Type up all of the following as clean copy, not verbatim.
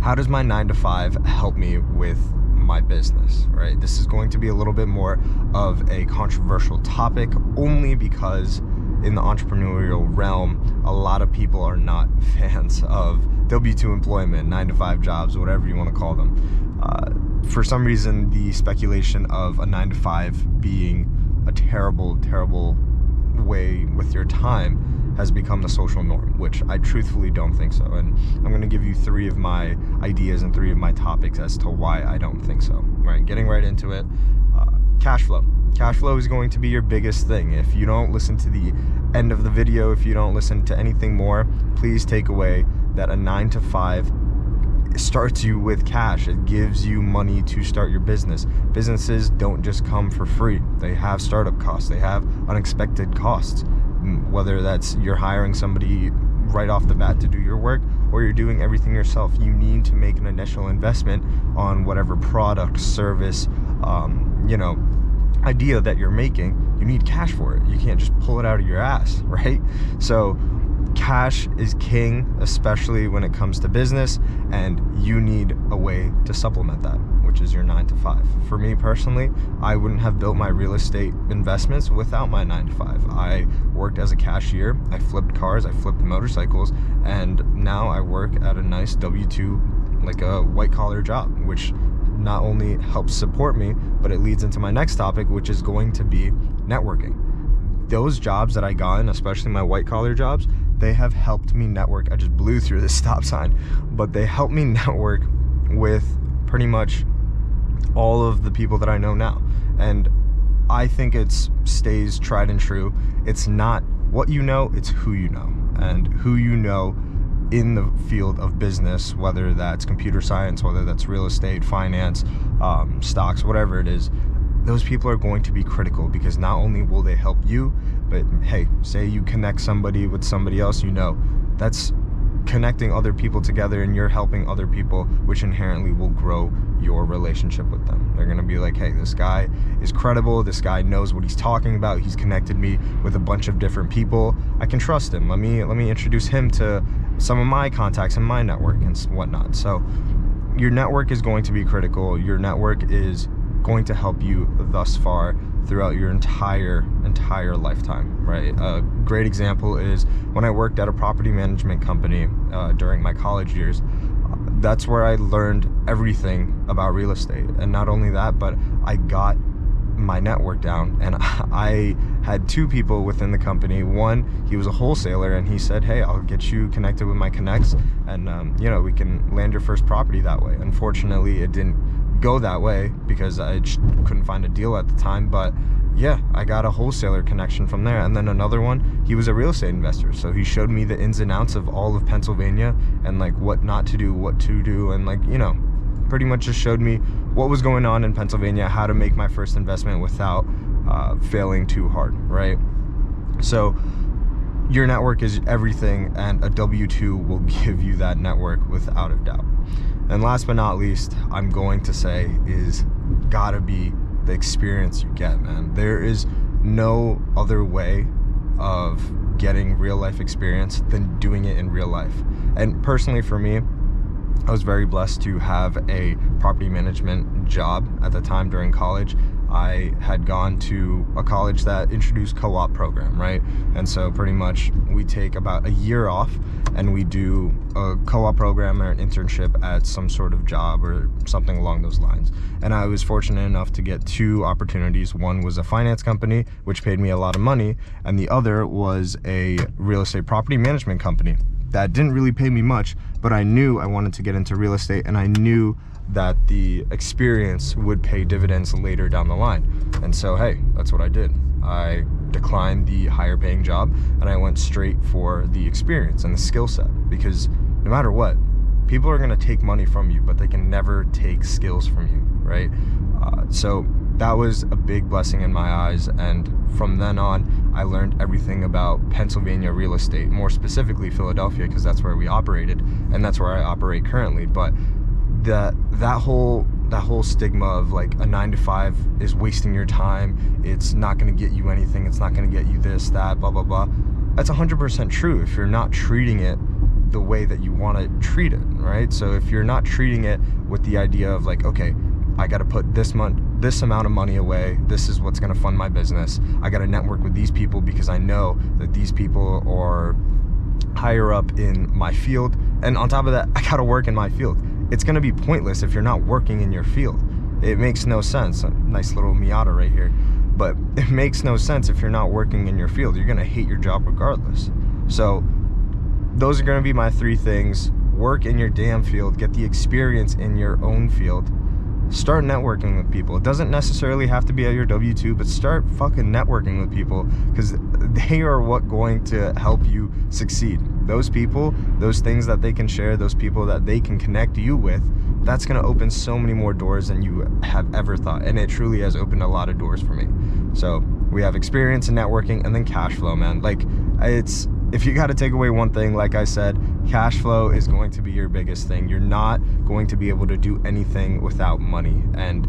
how does my 9 to 5 help me with my business, right? This is going to be a little bit more of a controversial topic, only because in the entrepreneurial realm, a lot of people are not fans of W-2 employment, 9 to 5 jobs, whatever you want to call them. For some reason, the speculation of a 9 to 5 being a terrible, terrible way with your time has become the social norm, which I truthfully don't think so. And I'm going to give you 3 of my ideas and 3 of my topics as to why I don't think so. Right, getting right into it. Cash flow. Cash flow is going to be your biggest thing. If you don't listen to the end of the video, if you don't listen to anything more, please take away that a 9 to 5 starts you with cash. It gives you money to start your business. Businesses don't just come for free. They have startup costs. They have unexpected costs. Whether that's you're hiring somebody right off the bat to do your work, or you're doing everything yourself, you need to make an initial investment on whatever product, service, idea that you're making. You need cash for it. You can't just pull it out of your ass, right? So cash is king, especially when it comes to business, and you need a way to supplement that, which is your 9 to 5. For me personally, I wouldn't have built my real estate investments without my 9 to 5. I worked as a cashier, I flipped cars, I flipped motorcycles, and now I work at a nice W-2, like a white collar job, which not only helps support me, but it leads into my next topic, which is going to be networking. Those jobs that I got in, especially my white collar jobs, they have helped me network. I just blew through this stop sign, but they helped me network with pretty much all of the people that I know now. And I think it stays tried and true. It's not what you know, it's who you know. And who you know in the field of business, whether that's computer science, whether that's real estate, finance, stocks, whatever it is, those people are going to be critical, because not only will they help you, but hey, say you connect somebody with somebody else, that's connecting other people together, and you're helping other people, which inherently will grow your relationship with them. They're gonna be like, hey, this guy is credible, this guy knows what he's talking about, he's connected me with a bunch of different people, I can trust him, let me introduce him to some of my contacts in my network and whatnot. So your network is going to be critical. Your network is going to help you thus far throughout your entire lifetime, right? A great example is when I worked at a property management company during my college years. That's where I learned everything about real estate. And not only that, but I got my network down, and I had 2 people within the company. One, he was a wholesaler, and he said, hey, I'll get you connected with my connects, and we can land your first property that way. Unfortunately, it didn't go that way because I just couldn't find a deal at the time, but yeah, I got a wholesaler connection from there. And then another one, he was a real estate investor, so he showed me the ins and outs of all of Pennsylvania, and like what not to do, what to do, and pretty much just showed me what was going on in Pennsylvania, how to make my first investment without failing too hard, right? So your network is everything, and a W-2 will give you that network without a doubt. And last but not least, I'm going to say is gotta be the experience you get, man. There is no other way of getting real life experience than doing it in real life. And personally for me, I was very blessed to have a property management job at the time during college. I had gone to a college that introduced co-op program, right? And so pretty much we take about a year off and we do a co-op program or an internship at some sort of job or something along those lines. And I was fortunate enough to get 2 opportunities. One was a finance company, which paid me a lot of money, and the other was a real estate property management company that didn't really pay me much, but I knew I wanted to get into real estate, and I knew that the experience would pay dividends later down the line. And so, hey, that's what I did. I declined the higher paying job, and I went straight for the experience and the skill set, because no matter what, people are gonna take money from you, but they can never take skills from you, right? So that was a big blessing in my eyes, and from then on, I learned everything about Pennsylvania real estate, more specifically Philadelphia, because that's where we operated, and that's where I operate currently. But that whole stigma of like a 9 to 5 is wasting your time, it's not going to get you anything, it's not going to get you this, that, blah, blah, blah. That's 100% true if you're not treating it the way that you want to treat it, right? So if you're not treating it with the idea of like, okay, I got to put this amount of money away, this is what's going to fund my business, I got to network with these people because I know that these people are higher up in my field, and on top of that, I got to work in my field. It's going to be pointless if you're not working in your field. It makes no sense. A nice little Miata right here. But it makes no sense if you're not working in your field. You're going to hate your job regardless. So those are going to be my 3 things. Work in your damn field. Get the experience in your own field. Start networking with people. It doesn't necessarily have to be at your W-2, but start fucking networking with people, because they are what going to help you succeed. Those people, those things that they can share, those people that they can connect you with, that's going to open so many more doors than you have ever thought. And it truly has opened a lot of doors for me. So we have experience in networking, and then cash flow, man. Like, it's, if you got to take away one thing, like I said, cash flow is going to be your biggest thing. You're not going to be able to do anything without money. And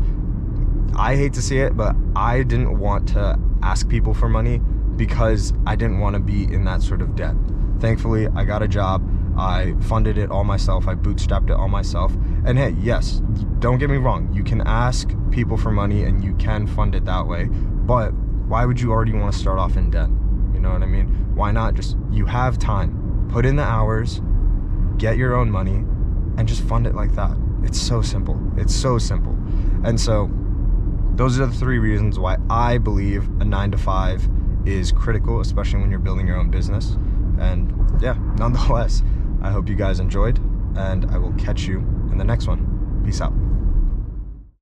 I hate to see it, but I didn't want to ask people for money because I didn't want to be in that sort of debt. Thankfully, I got a job. I funded it all myself. I bootstrapped it all myself. And hey, yes, don't get me wrong. You can ask people for money and you can fund it that way. But why would you already want to start off in debt? You know what I mean? Why not just, you have time, put in the hours, get your own money, and just fund it like that. It's so simple. It's so simple. And so those are the 3 reasons why I believe a 9-to-5 is critical, especially when you're building your own business. And yeah, nonetheless, I hope you guys enjoyed, and I will catch you in the next one. Peace out.